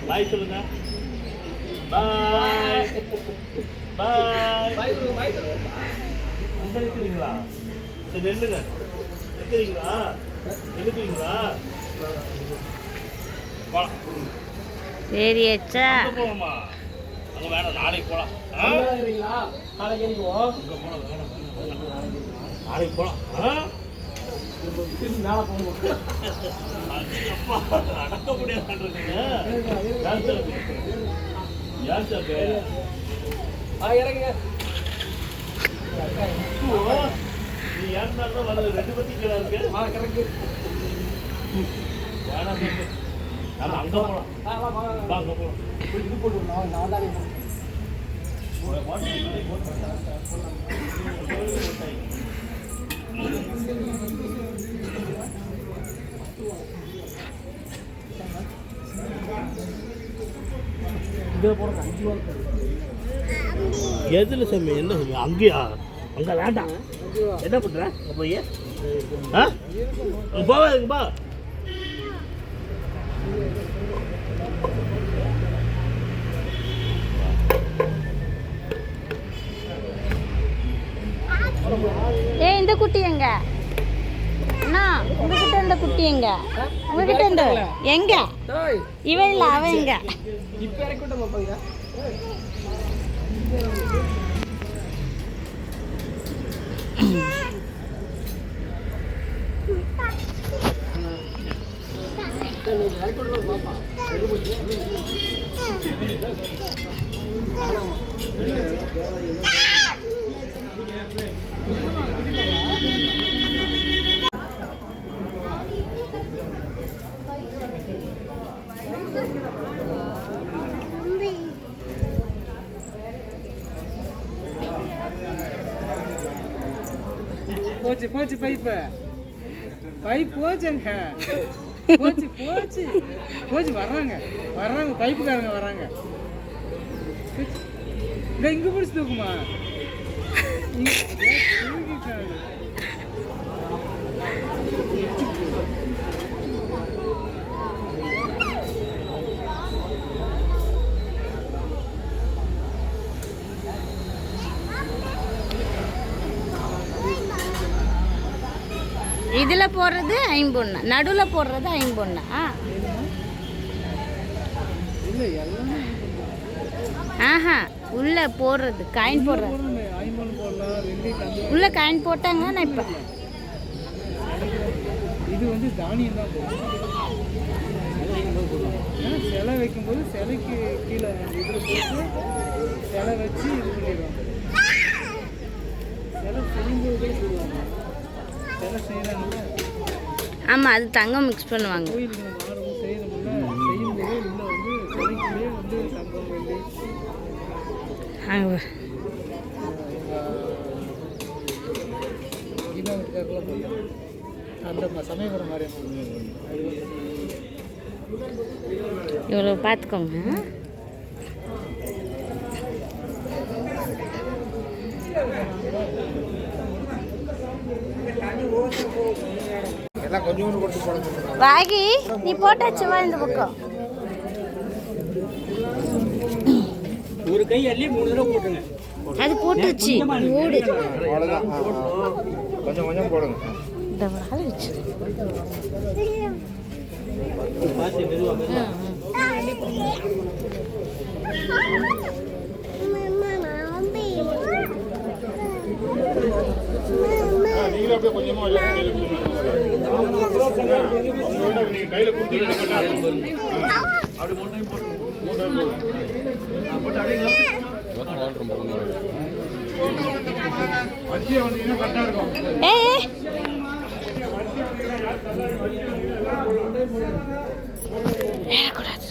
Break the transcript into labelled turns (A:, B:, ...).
A: பாய் சொல்லுங்க. பாய் பாய் பாய் பாய் நிற்கிறீங்களா? சரி நில்லுங்க. நிற்கிறீங்களா? நிற்கிறீங்களா? போலாம்.
B: சரி அச்சா
A: போகலாமா? அங்கே வேணாம், நாளைக்கு போகலாம். நாளைக்கு போகலாம். நாளைக்கு போகலாம். அடக்க முடியாது. நீ ஏன்னாலும் வருது 2 பத்தி கீழே இருக்கு. நம்ம அங்க போலாம். அங்க போலாம். இது போட்டுருந்தோம். நான் தான் எதுல சாமி? என்ன சாமி அங்கேயா? அங்க வேண்டாம். என்ன பண்ற போய்? போவாதுங்கப்பா.
B: இந்த குட்டி எங்க அண்ணா? உங்ககிட்ட இந்த குட்டி எங்க? உங்ககிட்ட இந்த எங்க? இவன் இல்ல, அவன் எங்க?
C: இப்ப இறக்கிட்டோம் பாப்பாங்க. போச்சு போச்சு பைப்பு பைப் போச்சுங்க. போச்சு போச்சு போச்சு. வர்றாங்க வர்றாங்க, பைப்புக்காரங்க வர்றாங்க. இங்க பிடிச்சி தூக்குமா?
B: இதுல போடுறது ஐம்பொண்ணு, நடுவுல போடுறது ஐம்பொண்ணு. ஆஹா, உள்ள போடுறது காயின் போடுறது. உள்ள காயின் போட்டாங்க. நான் இப்ப
C: இது வந்து தானியம் தான் சிலை வைக்கும்போது சிலைக்கு கீழே இதில் போட்டு சிலை வச்சு இது பண்ணிடுவாங்க. சிலை செய்யும்போதே சொல்லுவாங்க. சிலை செய்கிறாங்கல்ல,
B: ஆமாம், அது தங்கம் மிக்ஸ் பண்ணுவாங்க.
C: கோயிலுக்கு நம்ம ஆர்வம் செய்யணும்ல, செய்யும்போதே உள்ள வந்து சிலைக்குள்ளே வந்து தங்கம் வெள்ளி கீழாவதுக்காகலாம் போய் அந்த சமயபுரம் மாதிரி
B: இவ்வளோ பார்த்துக்கோங்க. வாகி நீ போட்டாச்சுவா இந்த பக்கம்?
C: ஒரு கை அள்ளி 3 தடவை போட்டுங்க.
B: அது போட்டுச்சு. ஓடு
C: கொஞ்சம் கொஞ்சம் போடுங்க.
B: இந்த வாழை வச்சு
A: நீங்களும் அப்படியே கொஞ்சமா கையில
B: ஏ ஏறக்கூடாது.